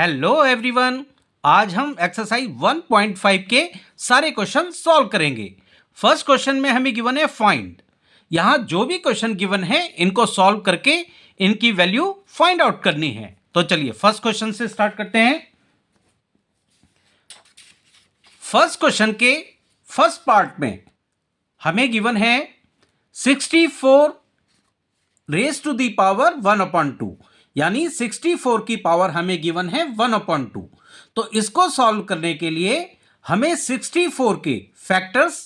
Hello everyone. आज हम exercise 1.5 के सारे क्वेश्चन सॉल्व करेंगे। फर्स्ट क्वेश्चन में हमें गिवन है फाइंड। यहाँ जो भी क्वेश्चन गिवन है इनको सॉल्व करके इनकी वैल्यू फाइंड आउट करनी है। तो चलिए फर्स्ट क्वेश्चन से स्टार्ट करते हैं। फर्स्ट क्वेश्चन के फर्स्ट पार्ट में हमें गिवन है 64 रेज टू दी पावर 1/2, यानी 64 की पावर हमें गिवन है 1/2। तो इसको सॉल्व करने के लिए हमें 64 के फैक्टर्स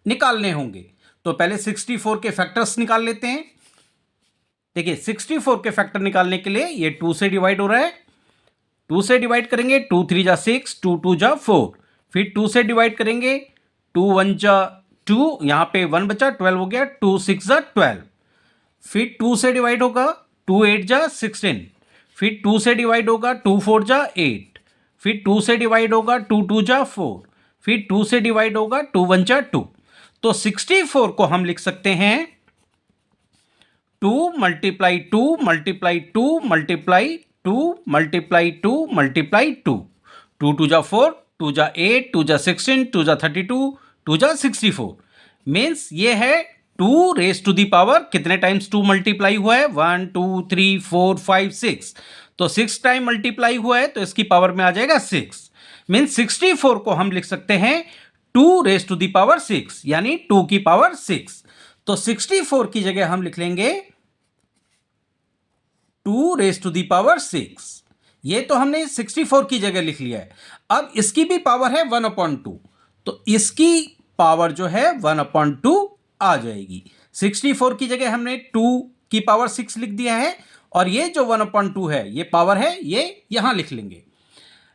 निकालने होंगे। तो पहले 64 के फैक्टर्स निकाल लेते हैं। देखिए 64 के फैक्टर निकालने के लिए ये 2 से डिवाइड हो रहा है। 2 से डिवाइड करेंगे 2 3 जा 6, 2 2 जा 4, फिर 2 से डिवाइड करेंगे 2 1 जा 2, यहाँ पे 1 बचा 12 हो गया, 2 6 जा 12, फिर 2 से डिवाइड होगा 2 8 जा 16, फिर 2 से डिवाइड होगा 2 4 जा 8, फिर 2 से डिवाइड होगा 2 2 जा 4, फिर 2 से डिवाइड होगा 2 1 जा 2। तो 64 को हम लिख सकते हैं 2 multiply 2 multiply 2 multiply 2 multiply 2 multiply 2, 2 2 जा 4, 2 जा 8, 2 जा 16, 2 जा 32, 2 जा 64। मीन्स ये है 2 रेज टू दी पावर कितने टाइम्स 2 मल्टीप्लाई हुआ है 1 2 3 4 5 6, तो 6 टाइम मल्टीप्लाई हुआ है तो इसकी पावर में आ जाएगा 6। मीन्स 64 को हम लिख सकते हैं 2 रेज टू दी पावर 6, यानी 2 की पावर 6। तो 64 की जगह हम लिख लेंगे 2 रेज टू दी पावर 6। ये तो हमने 64 की जगह लिख लिया है। अब इसकी भी पावर है 1/2, तो इसकी पावर जो है 1/2 आ जाएगी। 64 की जगह हमने 2 की पावर 6 लिख दिया है, और ये जो 1/2 है ये पावर है, ये यहां लिख लेंगे।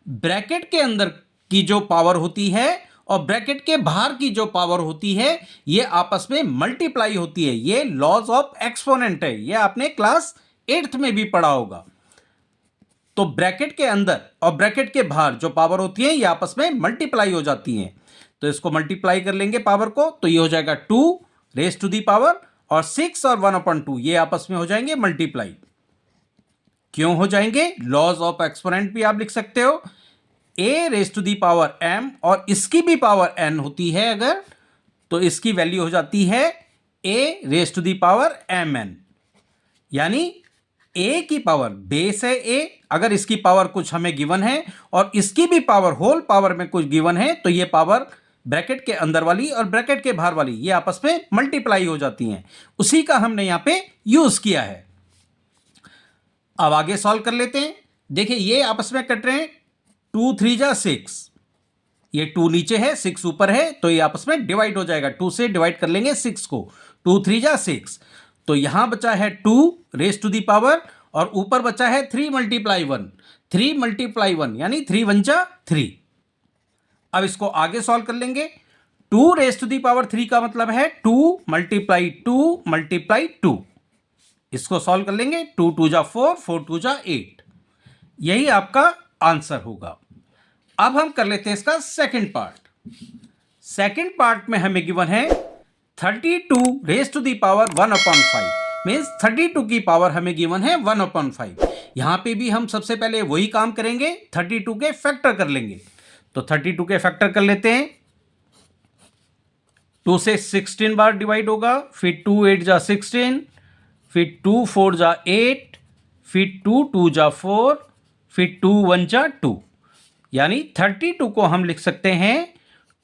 ब्रैकेट के अंदर की जो पावर होती है और ब्रैकेट के बाहर की जो पावर होती है ये आपस में मल्टीप्लाई होती है। ये लॉज ऑफ एक्सपोनेंट है, ये आपने क्लास 8th में भी पढ़ा होगा। तो ब्रैकेट के अंदर और ब्रैकेट के बाहर जो पावर होती है ये आपस में मल्टीप्लाई हो जाती हैं। तो इसको मल्टीप्लाई कर लेंगे पावर को, तो ये हो जाएगा 2 रेज टू दी पावर, और 6 और 1/2 ये आपस में हो जाएंगे मल्टीप्लाई। क्यों हो जाएंगे? लॉज ऑफ एक्सपोनेंट भी आप लिख सकते हो। a raise to the power m, और इसकी भी पावर n होती है अगर, तो इसकी वैल्यू हो जाती है a raise to the power mn, यानी a की पावर बेस है a, अगर इसकी पावर कुछ हमें गिवन है और इसकी भी पावर होल पावर में कुछ गिवन है, तो ये पावर ब्रैकेट के अंदर वाली और ब्रैकेट के बाहर वाली ये आपस में मल्टीप्लाई हो जाती हैं। उसी का हमने यहां पे यूज किया है। अब आगे सॉल्व कर लेते हैं। देखिए ये आपस में कट रहे हैं, 2 3 जा 6, ये 2 नीचे है 6 ऊपर है, तो ये आपस में डिवाइड हो जाएगा। 2 से डिवाइड कर लेंगे 6 को, 2 3 जा 6, तो यहां बचा है 2 रेज टू दी पावर, और ऊपर बचा है 3 मल्टीप्लाई 1, 3 मल्टीप्लाई 1 यानी 3 1 जा 3। अब इसको आगे सॉल्व कर लेंगे। 2 रेज टू दी पावर 3 का मतलब है 2 मल्टीप्लाई 2 मल्टीप्लाई 2। इसको सॉल्व कर लेंगे, 2 2 जा 4, 4 2 जा 8। यही आपका आंसर होगा। अब हम कर लेते हैं इसका सेकंड पार्ट। सेकंड पार्ट में हमें गिवन है 32 raise to the power 1/5, means 32 की पावर हमें गिवन है 1/5। यहां पे भी हम सबसे पहले वही काम करेंगे, 32 के फैक्टर कर लेंगे। तो 32 के फैक्टर कर लेते हैं। 2 से 16 बार डिवाइड होगा, फिर 2 8 जा 16, फिर 2 4 जा 8, फिर 2 2 जा 4, फिर 2 1 जा 2, यानी 32 को हम लिख सकते हैं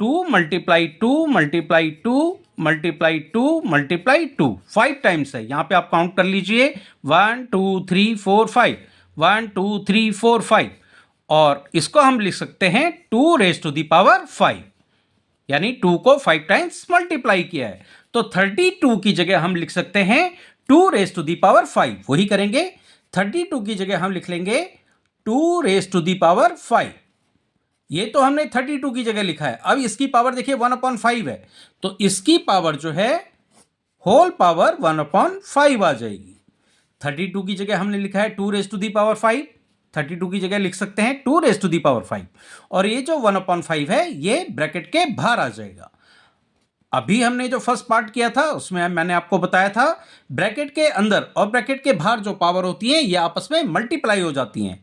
2 multiply 2 multiply 2 multiply 2 multiply 2, 5 times है। यहां पे आप काउंट कर लीजिए, 1 2 3 4 5, 1 2 3 4 5, और इसको हम लिख सकते हैं 2 रेज टू दी पावर 5, यानी 2 को 5 टाइम्स मल्टीप्लाई किया है। तो 32 की जगह हम लिख सकते हैं 2 रेज टू दी पावर 5। वही करेंगे, 32 की जगह हम लिख लेंगे 2 रेज टू दी पावर 5। ये तो हमने 32 की जगह लिखा है। अब इसकी पावर देखिए 1/5 है, तो इसकी पावर जो है होल पावर 1/5 आ जाएगी। 32 की जगह हमने लिखा है 2 रेज टू दी पावर 5, 32 की जगह लिख सकते हैं 2 रेज टू दी पावर 5, और ये जो 1/5 है ये ब्रैकेट के बाहर आ जाएगा। अभी हमने जो फर्स्ट पार्ट किया था उसमें मैंने आपको बताया था ब्रैकेट के अंदर और ब्रैकेट के बाहर जो पावर होती है ये आपस में मल्टीप्लाई हो जाती हैं।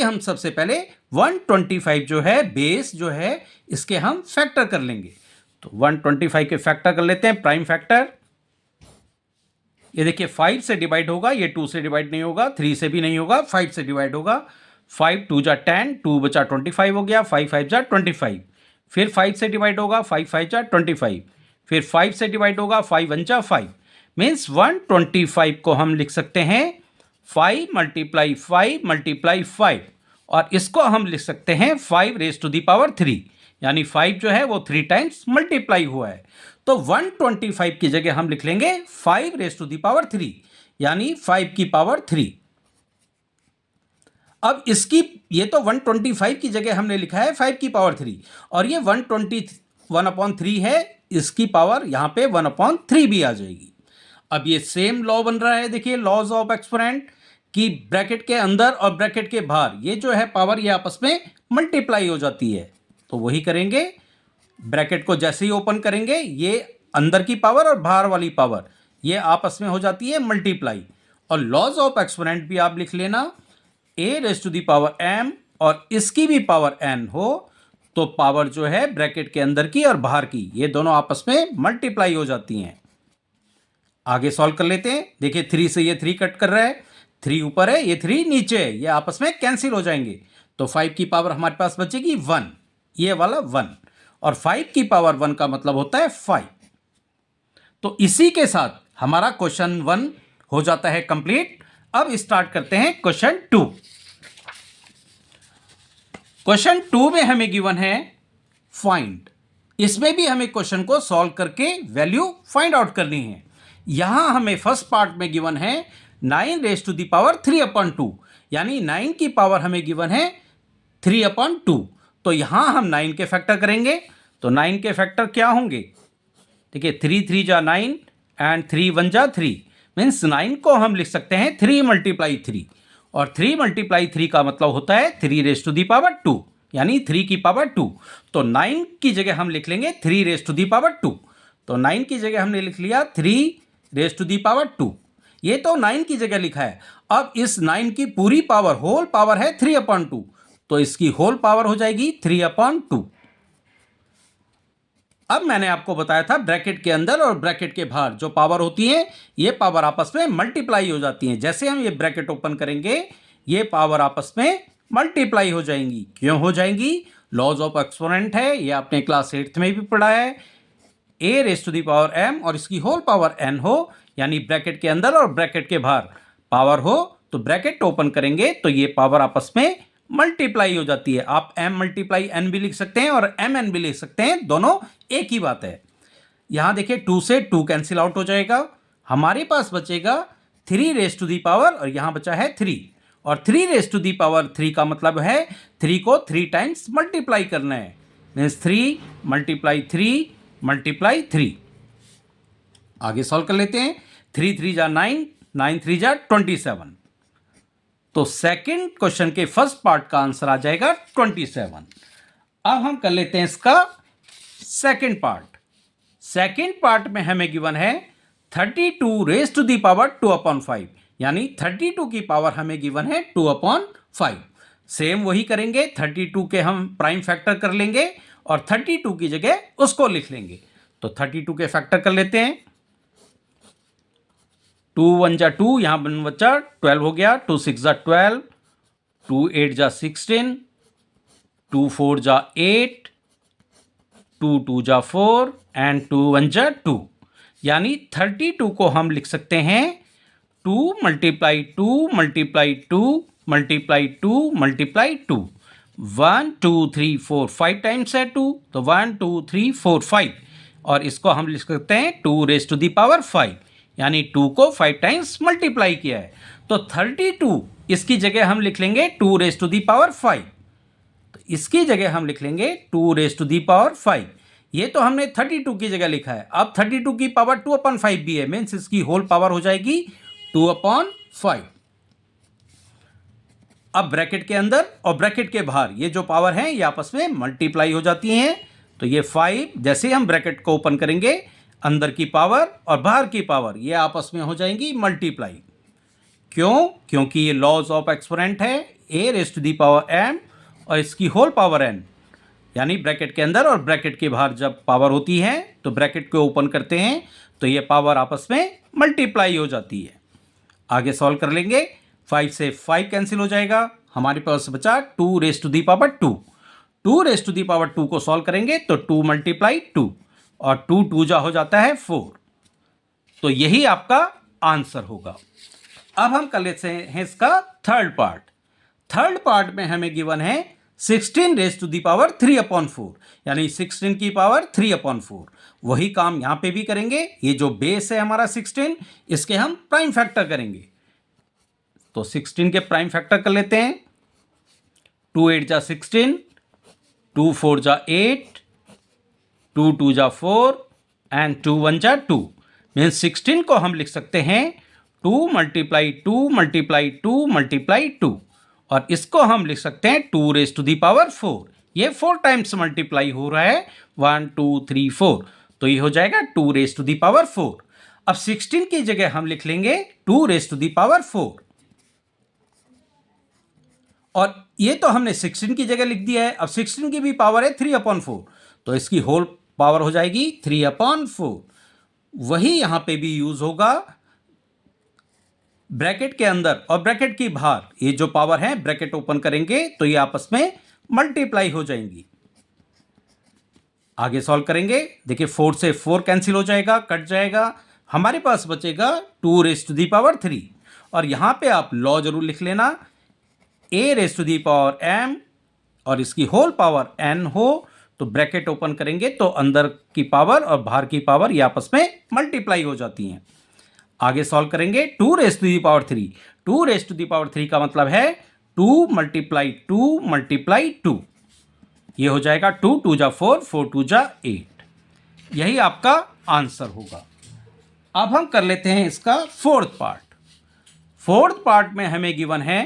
हम सबसे पहले 125 जो है बेस जो है इसके हम फैक्टर कर लेंगे। तो 125 के फैक्टर कर लेते हैं, प्राइम फैक्टर। ये देखिए 5 से डिवाइड होगा, ये 2 से डिवाइड नहीं होगा, 3 से भी नहीं होगा, 5 से डिवाइड होगा। 5 2 जा 10, 2 बचा 25 हो गया, 5 5 जा 25। फिर 5 से डिवाइड होगा, 5 5 जा 25। फिर 5 से डिवाइड होगा, 5 1 जा 5। मीन्स 125 को हम लिख सकते हैं 5 × 5 × 5, और इसको हम लिख सकते हैं 5 रेज़ टू द पावर 3, यानी 5 जो है वो 3 टाइम्स मल्टीप्लाई हुआ है। तो 125 की जगह हम लिख लेंगे 5 रेज़ टू द पावर 3, यानी 5 की पावर 3। अब इसकी ये तो 125 की जगह हमने लिखा है 5 की पावर 3, और ये 1/3 है, इसकी पावर यहाँ पे 1/3 भी आ जाएगी। अब ये सेम लॉ बन रहा है, देखिए लॉज ऑफ एक्सपोनेंट, कि ब्रैकेट के अंदर और ब्रैकेट के बाहर ये जो है पावर ये आपस में मल्टीप्लाई हो जाती है। तो वही करेंगे, ब्रैकेट को जैसे ही ओपन करेंगे ये अंदर की पावर और बाहर वाली पावर ये आपस में हो जाती है मल्टीप्लाई। और लॉज ऑफ एक्सपोनेंट भी आप लिख लेना, a⁻m और इसकी भी पावर n हो तो पावर जो है ब्रैकेट के अंदर की और बाहर की ये दोनों आपस में मल्टीप्लाई हो जाती हैं। आगे सॉल्व कर लेते हैं। देखिए 3 से ये 3 कट कर रहा है, 3 ऊपर है, ये 3 नीचे है, ये आपस में कैंसिल हो जाएंगे। तो 5 की पावर हमारे पास बचेगी 1, ये वाला 1, और 5 की पावर 1 का मतलब होता है 5। तो इसी के साथ हमारा क्वेश्चन 1 हो जाता है कंप्लीट। अब स्टार्ट करते हैं क्वेश्चन 2। क्वेश्चन 2 में हमें गिवन है फाइंड। इसमें भी हमें क्वेश्चन को सॉल्व करके वैल्यू फाइंड आउट करनी है। यहां हमें फर्स्ट पार्ट में गिवन है 9 रेज़ टू द पावर 3/2, यानी 9 की पावर हमें गिवन है 3/2। तो यहां हम 9 के फैक्टर करेंगे। तो 9 के फैक्टर क्या होंगे? देखिए 3 3 जा 9 एंड 3 1 जा 3, मीन्स 9 को हम लिख सकते हैं 3 × 3, और 3 × 3 का मतलब होता है 3 रेज़ टू द पावर 2, यानी 3 की पावर 2। तो 9 की जगह हम लिख लेंगे 3 रेज़ टू द पावर 2। तो 9 की जगह हमने लिख लिया 3 रेज़ टू द पावर 2। ये तो 9 की जगह लिखा है। अब इस 9 की पूरी पावर, होल पावर है 3/2, तो इसकी होल पावर हो जाएगी 3/2। अब मैंने आपको बताया था ब्रैकेट के अंदर और ब्रैकेट के बाहर जो पावर होती है ये पावर आपस में मल्टीप्लाई हो जाती हैं। जैसे हम ये ब्रैकेट ओपन करेंगे ये पावर आपस में मल्टीप्लाई हो जाएंगी। क्यों हो जाएंगी? लॉज ऑफ एक्सपोनेंट है, ये आपने क्लास 8th में भी पढ़ा है। a⁻m और इसकी होल पावर n हो, यानी ब्रैकेट के अंदर और ब्रैकेट के बाहर पावर हो, तो ब्रैकेट ओपन करेंगे तो ये पावर आपस में मल्टीप्लाई हो जाती है। आप m × n भी लिख सकते हैं और mn भी लिख सकते हैं, दोनों एक ही बात है। यहां देखिए 2 से 2 कैंसिल आउट हो जाएगा, हमारे पास बचेगा 3 रेज़ टू दी पावर, और यहां बचा है 3, और 3 रेज़ टू दी पावर 3 का मतलब है 3 को 3 टाइम्स मल्टीप्लाई करना है, मीन्स 3 × 3 × 3। आगे सॉल्व कर लेते हैं। 3 3 जा 9, 9 3 जा 27। तो सेकंड क्वेश्चन के फर्स्ट पार्ट का आंसर आ जाएगा 27। अब हम कर लेते हैं इसका सेकंड पार्ट। सेकंड पार्ट में हमें गिवन है 32 रेज़ टू दी पावर 2/5, यानी 32 की पावर हमें गिवन है 2/5। सेम वही करेंगे, 32 के हम प्राइम फैक्टर कर लेंगे और 32 की जगह उसको लिख लेंगे। तो 32 के फैक्टर कर लेते हैं। 2 1 जा 2, यहाँ बचा 12 हो गया, 2 6 जा 12, 2 8 जा 16, 2 4 जा 8, 2 2 जा 4 एंड 2 1 जा 2। यानी 32 को हम लिख सकते हैं 2 multiply 2 multiply 2 multiply 2 multiply 2। 1 2 3 4 5 times है 2, तो 1 2 3 4 5, और इसको हम लिख सकते हैं 2 रेज टू दी पावर 5, यानी 2 को 5 टाइम्स मल्टीप्लाई किया है। तो 32 इसकी जगह हम लिख लेंगे 2 रेज टू दी पावर 5। तो इसकी जगह हम लिख लेंगे 2 रेज टू दी पावर 5। ये तो हमने 32 की जगह लिखा है। अब 32 की पावर 2/5 भी है, मीन्स इसकी होल पावर हो जाएगी 2/5। अब ब्रैकेट के अंदर और ब्रैकेट के बाहर ये जो पावर है ये आपस में मल्टीप्लाई हो जाती हैं। तो ये 5 जैसे ही हम ब्रैकेट को ओपन करेंगे, अंदर की पावर और बाहर की पावर ये आपस में हो जाएंगी मल्टीप्लाई। क्यों? क्योंकि ये लॉज ऑफ एक्सपोनेंट है, a raise to the power m और इसकी होल पावर n, यानी ब्रैकेट के अंदर और ब्रैकेट के बाहर जब पावर होती है तो ब्रैकेट को ओपन करते हैं तो ये पावर आपस में मल्टीप्लाई हो जाती है। आगे सॉल्व कर लेंगे। 5 से 5 कैंसिल हो जाएगा, हमारे पास बचा 2 raise to the power 2। 2 raise to the power 2 को सॉल्व करेंगे तो 2 मल्टीप्लाई 2 और 2 2 जा हो जाता है 4। तो यही आपका आंसर होगा। अब हम कर लेते हैं इसका थर्ड पार्ट। थर्ड पार्ट में हमें गिवन है 16 रेज टू दी पावर 3/4, यानी 16 की पावर 3/4। वही काम यहाँ पे भी करेंगे। ये जो बेस है हमारा 16, इसके हम प्राइम फैक्टर करेंगे। तो 16 के प्राइम फैक्टर कर लेते हैं। 2 8 जा 16, 2 4 जा 8, 2 2 जा 4 एंड 2 1 जा 2। मीन्स 16 को हम लिख सकते हैं 2 मल्टीप्लाई 2 मल्टीप्लाई 2 मल्टीप्लाई 2, और इसको हम लिख सकते हैं 2 रेज टू दी पावर 4। ये 4 टाइम्स मल्टीप्लाई हो रहा है, 1 2 3 4, तो ये हो जाएगा 2 रेज टू दी पावर 4। अब 16 की जगह हम लिख लेंगे 2 रेज टू दी पावर 4, और ये तो हमने 16 की जगह लिख दिया है। अब 16 की भी पावर है 3/4, तो इसकी होल पावर हो जाएगी 3/4। वही यहां पे भी यूज होगा। ब्रैकेट के अंदर और ब्रैकेट की बाहर ये जो पावर है ब्रैकेट ओपन करेंगे तो ये आपस में मल्टीप्लाई हो जाएंगी। आगे सॉल्व करेंगे। देखिए 4 से 4 कैंसिल हो जाएगा, कट जाएगा, हमारे पास बचेगा 2 रेज टू दी पावर 3। और यहां पे आप लॉ जरूर लिख लेना, a raise to the power m और इसकी होल पावर n हो तो ब्रैकेट ओपन करेंगे तो अंदर की पावर और बाहर की पावर ये आपस में मल्टीप्लाई हो जाती हैं। आगे सॉल्व करेंगे। 2 raise to the power 3, 2 raise to the power 3 का मतलब है 2 मल्टीप्लाई 2 मल्टीप्लाई 2, ये हो जाएगा 2 2 जा 4, 4 2 जा 8। यही आपका आंसर होगा। अब हम कर लेते हैं इसका फोर्थ पार्ट। फोर्थ पार्ट में हमें गिवन है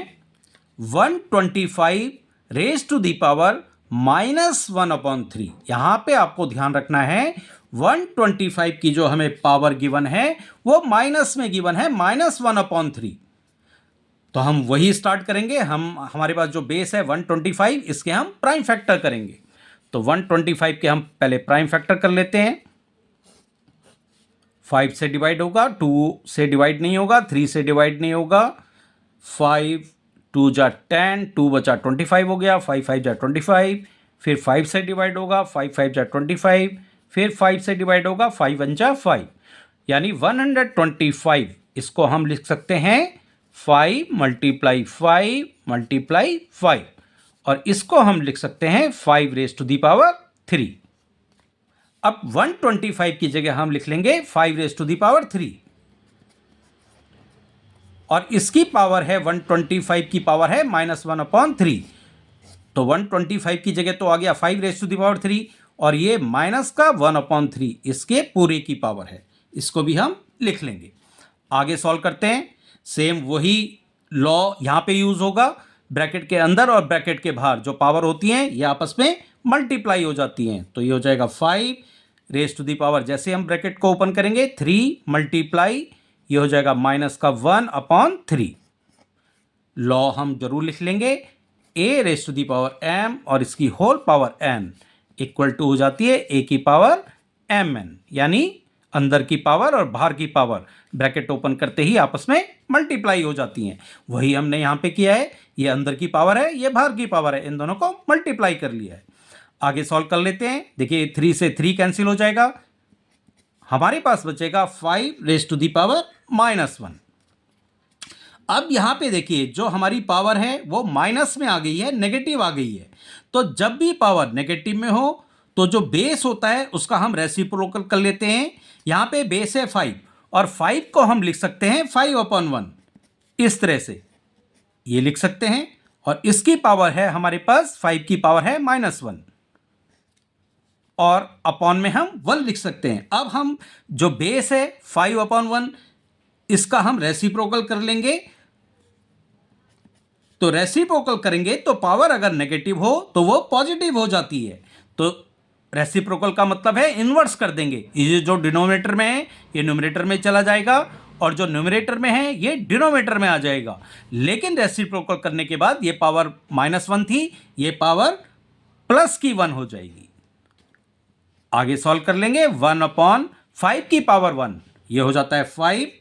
125 रेज टू दी पावर -1/3। यहां पे आपको ध्यान रखना है 125 की जो हमें पावर गिवन है वो माइनस में गिवन है -1/3। तो हम वही स्टार्ट करेंगे। हमारे पास जो बेस है 125, इसके हम प्राइम फैक्टर करेंगे। तो 125 के हम पहले प्राइम फैक्टर कर लेते हैं। 5 से डिवाइड होगा, 2 से डिवाइड नहीं होगा, 3 से डिवाइड नहीं होगा। 5 2 जा 10, 2 बचा 25 हो गया, 5 5 जा 25। फिर 5 से डिवाइड होगा, 5 5 जा 25। फिर 5 से डिवाइड होगा, 5 1 जा 5, यानी 125। इसको हम लिख सकते हैं 5 मल्टीप्लाई 5 मल्टीप्लाई 5, और इसको हम लिख सकते हैं 5 रेज टू दी पावर 3। अब 125 की जगह हम लिख लेंगे 5 रेज टू दी पावर 3, और इसकी पावर है 125 की पावर है -1/3। तो 125 की जगह तो आ गया 5 रेज टू दी पावर 3, और ये माइनस का 1/3 इसके पूरे की पावर है। इसको भी हम लिख लेंगे। आगे सॉल्व करते हैं। सेम वही लॉ यहाँ पे यूज होगा। ब्रैकेट के अंदर और ब्रैकेट के बाहर जो पावर होती हैं ये आपस में मल्टीप्लाई हो जाती हैं। तो ये हो जाएगा 5 रेज टू दी पावर, जैसे हम ब्रैकेट को ओपन करेंगे 3 मल्टीप्लाई, ये हो जाएगा -1/3। लॉ हम जरूर लिख लेंगे, a raise to the power m और इसकी whole power n equal to हो जाती है a की पावर mn, यानी अंदर की पावर और बाहर की पावर ब्रैकेट ओपन करते ही आपस में मल्टीप्लाई हो जाती हैं। वही हमने यहाँ पे किया है। ये अंदर की पावर है, ये बाहर की पावर है, इन दोनों को मल्टीप्लाई कर लिया है। आगे सॉल्व कर लेते हैं। देखिए 3 से 3 कैंसिल हो जाएगा, हमारे पास बचेगा 5 रेज टू दी पावर -1। अब यहाँ पे देखिए जो हमारी पावर है वो माइनस में आ गई है, नेगेटिव आ गई है। तो जब भी पावर नेगेटिव में हो तो जो बेस होता है उसका हम रेसिप्रोकल कर लेते हैं। यहाँ पे बेस है 5 और 5 को हम लिख सकते हैं 5/1 इस तरह से ये लिख सकते हैं। और इसकी पावर है हमारे पास 5 की पावर है -1 और अपॉन में हम 1 लिख सकते हैं। अब हम जो बेस है 5/1 इसका हम रेसिप्रोकल कर लेंगे। तो रेसिप्रोकल करेंगे तो पावर अगर नेगेटिव हो तो वो पॉजिटिव हो जाती है। तो रेसिप्रोकल का मतलब है इन्वर्स कर देंगे। ये जो डिनोमिनेटर में है ये न्यूमरेटर में चला जाएगा और जो न्यूमरेटर में है ये डिनोमिनेटर में आ जाएगा। लेकिन रेसिप्रोकल करने के बाद ये पावर -1 थी, ये पावर +1 हो जाएगी। आगे सॉल्व कर लेंगे। 1/5 की पावर 1 ये हो जाता है 5।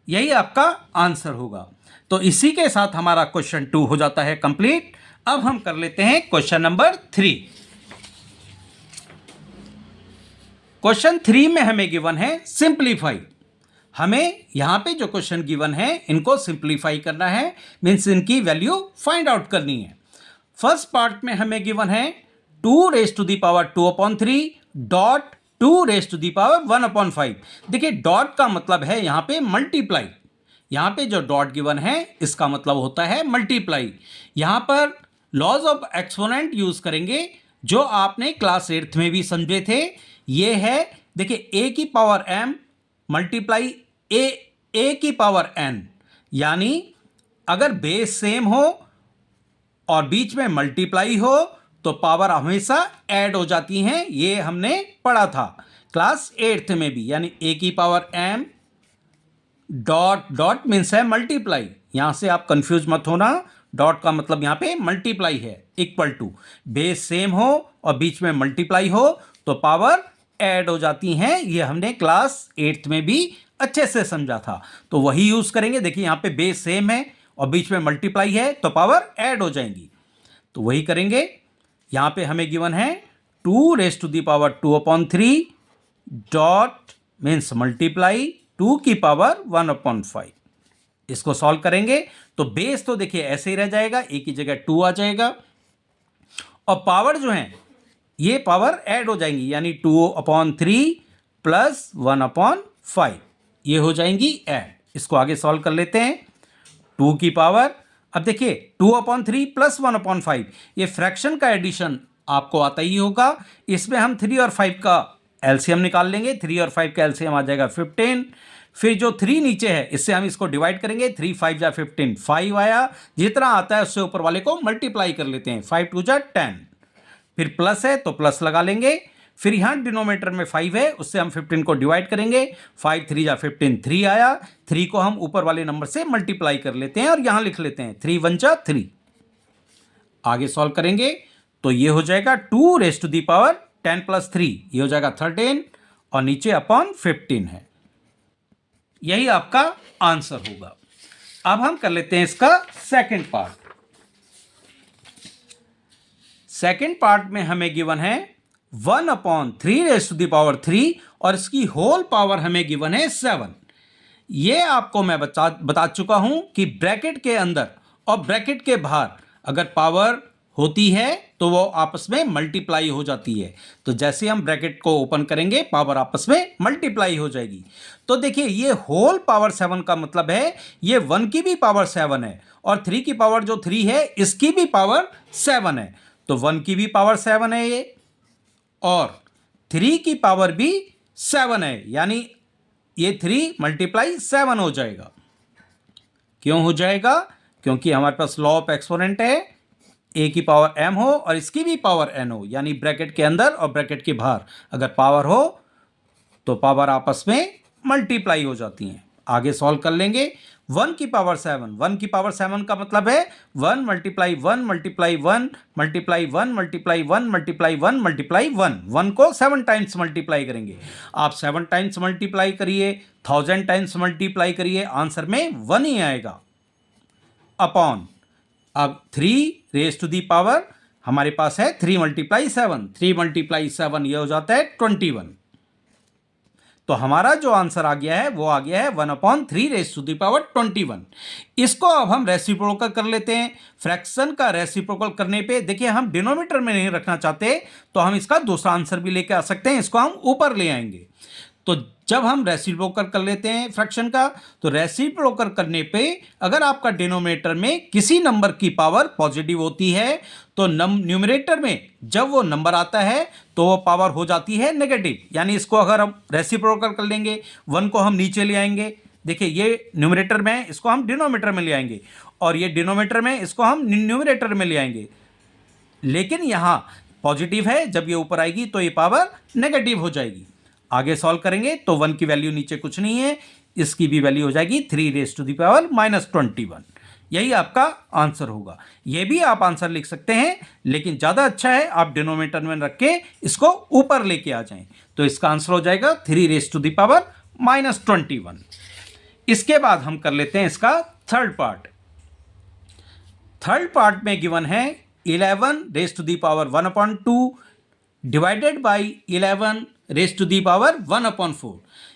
यही आपका आंसर होगा। तो इसी के साथ हमारा क्वेश्चन 2 हो जाता है कंप्लीट। अब हम कर लेते हैं क्वेश्चन नंबर 3। क्वेश्चन 3 में हमें गिवन है सिंप्लीफाई। हमें यहां पे जो क्वेश्चन गिवन है इनको सिंप्लीफाई करना है, मीन्स इनकी वैल्यू फाइंड आउट करनी है। फर्स्ट पार्ट में हमें गिवन है 2 raise to the power 2/3 dot 2 raise to the power 1/5। देखिए डॉट का मतलब है यहां पे मल्टीप्लाई। यहां पे जो डॉट गिवन है इसका मतलब होता है मल्टीप्लाई। यहां पर लॉज ऑफ एक्सपोनेंट यूज करेंगे जो आपने क्लास 8th में भी समझे थे। ये है देखिए a की पावर m मल्टीप्लाई a की पावर n, यानी अगर बेस सेम हो और बीच में मल्टीप्लाई हो तो पावर हमेशा ऐड हो जाती हैं। ये हमने पढ़ा था क्लास 8th में भी। यानी a की power m dot dot means है मल्टीप्लाई। यहां से आप कंफ्यूज मत होना, डॉट का मतलब यहां पे मल्टीप्लाई है। इक्वल टू बेस सेम हो और बीच में मल्टीप्लाई हो तो पावर ऐड हो जाती हैं। ये हमने क्लास 8th में भी अच्छे से समझा था, तो वही यूज करेंगे। देखिए यहां पे बेस सेम है और बीच में मल्टीप्लाई है तो पावर ऐड हो जाएंगी, तो वही करेंगे। यहां पे हमें गिवन है 2 raise to the power 2/3 dot means multiply 2 की पावर 1/5। इसको सॉल्व करेंगे तो बेस तो देखिए ऐसे ही रह जाएगा, एक की जगह 2 आ जाएगा और पावर जो है ये पावर ऐड हो जाएंगी, यानी 2/3 प्लस 1/5 ये हो जाएंगी ऐड। इसको आगे सॉल्व कर लेते हैं। 2 की पावर, अब देखिए 2/3 प्लस 1/5 ये फ्रैक्शन का एडिशन आपको आता ही होगा। इसमें हम 3 और 5 का एलसीएम निकाल लेंगे। 3 और 5 का एलसीएम आ जाएगा 15। फिर जो 3 नीचे है इससे हम इसको डिवाइड करेंगे। 3 5 जा 15, 5 आया। जितना आता है उससे ऊपर वाले को मल्टीप्लाई कर लेते हैं। 5 2 जा 10, फिर प्लस है तो प्लस लगा लेंगे। फिर यहां डिनोमिनेटर में 5 है उससे हम 15 को डिवाइड करेंगे। 5 3 जा 15, 3 आया। 3 को हम ऊपर वाले नंबर से मल्टीप्लाई कर लेते हैं और यहां लिख लेते हैं 3 1 जा 3। आगे सॉल्व करेंगे तो ये हो जाएगा 2 raise to the power 10 plus 3 ये हो जाएगा 13 और नीचे अपॉन 15 है। यही आपका आंसर होगा। अब हम कर लेते हैं इसका सेकंड पार्ट। सेकंड पार्ट में हमें गिवन है 1/3 रेज टू दी पावर 3 और इसकी होल पावर हमें गिवन है 7। ये आपको मैं बता चुका हूं कि ब्रैकेट के अंदर और ब्रैकेट के बाहर अगर पावर होती है तो वो आपस में मल्टीप्लाई हो जाती है। तो जैसे हम ब्रैकेट को ओपन करेंगे पावर आपस में मल्टीप्लाई हो जाएगी। तो देखिए ये होल पावर 7 का मतलब है ये 1 की भी पावर 7 है और 3 की पावर जो 3 है इसकी भी पावर 7 है। तो 1 की भी पावर 7 है ये और 3 की पावर भी 7 है, यानी ये 3 मल्टीप्लाई 7 हो जाएगा। क्यों हो जाएगा? क्योंकि हमारे पास लॉ ऑफ एक्सपोनेंट है। a की पावर m हो और इसकी भी पावर n हो, यानी ब्रैकेट के अंदर और ब्रैकेट के बाहर अगर पावर हो तो पावर आपस में मल्टीप्लाई हो जाती हैं। आगे सॉल्व कर लेंगे। 1 की पावर 7, 1 की पावर 7 का मतलब है 1 multiply 1 multiply 1 multiply 1 multiply 1 multiply 1 multiply 1। 1 को 7 टाइम्स मल्टीप्लाई करेंगे। आप 7 टाइम्स मल्टीप्लाई करिए, 1000 टाइम्स मल्टीप्लाई करिए, आंसर में 1 ही आएगा। अपॉन अब 3 रेज टू दी पावर हमारे पास है 3 मल्टीप्लाई 7, 3 मल्टीप्लाई 7 ये हो जाता है 21। तो हमारा जो आंसर आ गया है वो आ गया है 1/3⁻21। इसको अब हम रेसिप्रोकल कर लेते हैं। फ्रैक्शन का रेसिप्रोकल करने पे देखिए हम डिनोमिनेटर में नहीं रखना चाहते तो हम इसका दूसरा आंसर भी लेके आ सकते हैं, इसको हम ऊपर ले आएंगे। तो जब हम रेसिप्रोकल कर लेते हैं फ्रैक्शन का, तो रेसिप्रोकल करने पे अगर आपका डिनोमिनेटर में किसी नंबर की पावर पॉजिटिव होती है तो न्यूमरेटर में जब वो नंबर आता है तो वो पावर हो जाती है नेगेटिव। यानी इसको अगर हम रेसिप्रोकल कर लेंगे, 1 को हम नीचे ले आएंगे, देखिए ये न्यूमरेटर में है, इसको हम डिनोमिनेटर में ले आएंगे, और ये डिनोमिनेटर में इसको हम न्यूमरेटर में ले आएंगे। लेकिन यहाँ पॉजिटिव है, जब ये ऊपर आएगी तो ये पावर नेगेटिव हो जाएगी। आगे सॉल्व करेंगे तो 1 की वैल्यू नीचे कुछ नहीं है, इसकी भी वैल्यू हो जाएगी 3⁻⁻21। यही आपका आंसर होगा। ये भी आप आंसर लिख सकते हैं, लेकिन ज़्यादा अच्छा है आप डिनोमिनेटर में रख के इसको ऊपर लेके आ जाएं। तो इसका आंसर हो जाएगा 3⁻⁻21। इसके बाद हम कर लेते हैं इसका थर्ड पार्ट। थर्ड पार्ट में गिवन है 11⁻1/2 डिवाइडेड बाई 11⁻1/4।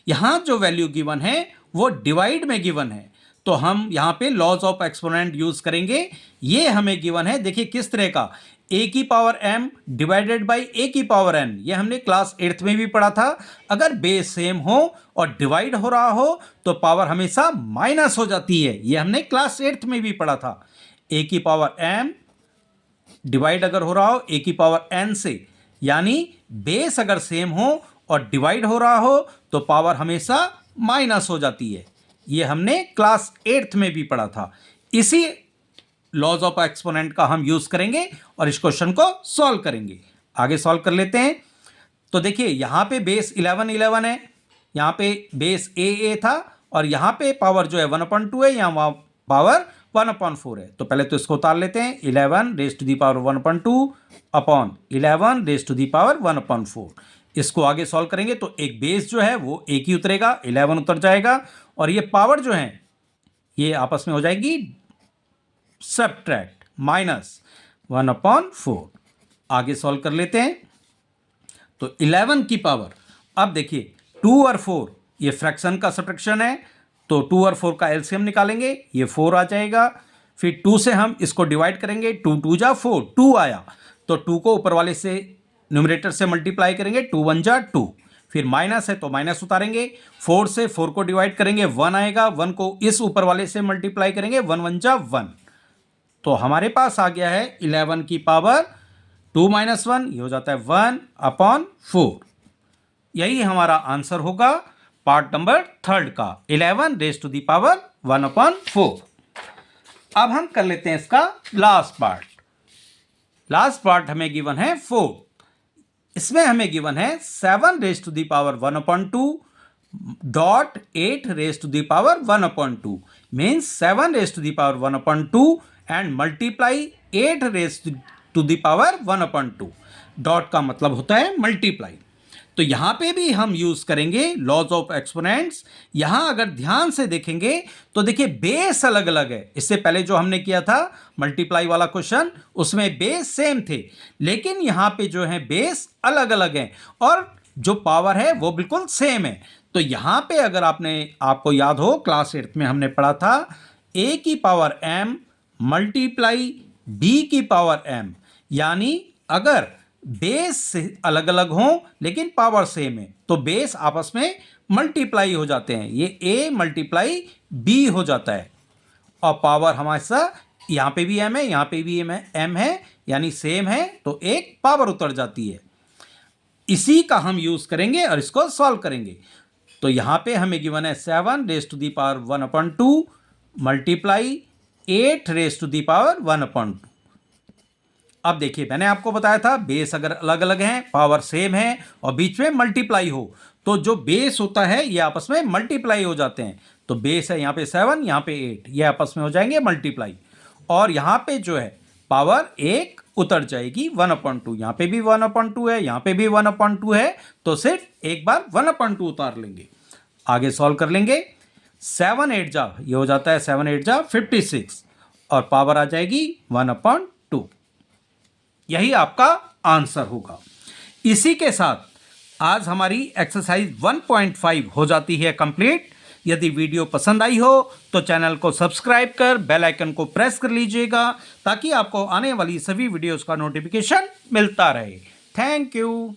यहाँ जो वैल्यू गिवन है वो डिवाइड में गिवन है, तो हम यहाँ पे लॉज ऑफ एक्सपोनेंट यूज करेंगे। ये हमें गिवन है, देखिए किस तरह का, a⁻m डिवाइडेड बाई a⁻n। ये हमने क्लास 8th में भी पढ़ा था। अगर बेस सेम हो और डिवाइड हो रहा हो तो पावर हमेशा माइनस हो जाती है, ये हमने क्लास 8th में भी पढ़ा था। a⁻m डिवाइड अगर हो रहा हो a⁻n से, यानी बेस अगर सेम हो और डिवाइड हो रहा हो तो पावर हमेशा माइनस हो जाती है। ये हमने क्लास 8th में भी पढ़ा था। इसी लॉज ऑफ एक्सपोनेंट का हम यूज करेंगे और इस क्वेश्चन को सॉल्व करेंगे। आगे सॉल्व कर लेते हैं। तो देखिए यहाँ पे बेस 11 है, यहाँ पे बेस a था, और यहाँ पे पावर जो है 1/2 है, यहाँ पावर 1/4 है। तो पहले तो इसको उतार लेते हैं, 11⁻1/2 अपॉन 11⁻1/4। इसको आगे सॉल्व करेंगे तो एक बेस जो है वो एक ही उतरेगा, 11 उतर जाएगा, और ये पावर जो है ये आपस में हो जाएगी सब्ट्रैक्ट, -1/4। आगे सॉल्व कर लेते हैं। तो 11 की पावर, अब देखिए 2 और 4 ये फ्रैक्शन का सब्ट्रैक्शन है, तो 2 और 4 का एलसीएम निकालेंगे, ये 4 आ जाएगा। फिर 2 से हम इसको डिवाइड करेंगे, 2 2 जा 4, 2 आया, तो 2 को ऊपर वाले से न्यूमरेटर से मल्टीप्लाई करेंगे, 2 1 जा 2। फिर माइनस है तो माइनस उतारेंगे, 4 से 4 को डिवाइड करेंगे, 1 आएगा, 1 को इस ऊपर वाले से मल्टीप्लाई करेंगे, 1 1 जा 1। तो हमारे पास आ गया है 11 की पावर 2 - 1, ये हो जाता है 1/4। यही हमारा आंसर होगा पार्ट नंबर थर्ड का, 11⁻1/4। अब हम कर लेते हैं इसका लास्ट पार्ट। लास्ट पार्ट हमें गिवन है 4। इसमें हमें गिवन है 7⁻1/2 dot 8⁻1/2 means 7⁻1/2 and multiply 8⁻1/2। Dot का मतलब होता है मल्टीप्लाई। तो यहाँ पे भी हम यूज करेंगे लॉज ऑफ एक्सपोनेंट्स। यहाँ अगर ध्यान से देखेंगे तो देखिए बेस अलग अलग है। इससे पहले जो हमने किया था मल्टीप्लाई वाला क्वेश्चन, उसमें बेस सेम थे, लेकिन यहाँ पे जो है बेस अलग अलग हैं और जो पावर है वो बिल्कुल सेम है। तो यहाँ पे अगर आपको याद हो क्लास 8th में हमने पढ़ा था a⁻m मल्टीप्लाई b⁻m, यानी अगर बेस अलग अलग हों लेकिन पावर सेम है तो बेस आपस में मल्टीप्लाई हो जाते हैं, ये a मल्टीप्लाई b हो जाता है, और पावर हमारे यहाँ पे भी m है, यहाँ पे भी m है, यानी सेम है, तो एक पावर उतर जाती है। इसी का हम यूज करेंगे और इसको सॉल्व करेंगे। तो यहाँ पे हमें गिवन है 7⁻1/2 मल्टीप्लाई 8⁻1/2। अब देखिए मैंने आपको बताया था बेस अगर अलग अलग हैं, पावर सेम है और बीच में मल्टीप्लाई हो, तो जो बेस होता है ये आपस में मल्टीप्लाई हो जाते हैं। तो बेस है यहाँ पे 7, यहाँ पे 8, ये आपस में हो जाएंगे मल्टीप्लाई, और यहाँ पे जो है पावर एक उतर जाएगी 1/2। यहाँ पे भी 1/2 है, यहाँ पे भी 1/2 है, तो सिर्फ एक बार 1/2 उतार लेंगे। आगे सॉल्व कर लेंगे। 7 8 जा, ये हो जाता है 7 8 जा 56, और पावर आ जाएगी 1/2। यही आपका आंसर होगा। इसी के साथ आज हमारी एक्सरसाइज 1.5 हो जाती है कंप्लीट। यदि वीडियो पसंद आई हो तो चैनल को सब्सक्राइब कर बेल आइकन को प्रेस कर लीजिएगा ताकि आपको आने वाली सभी वीडियोस का नोटिफिकेशन मिलता रहे। Thank you.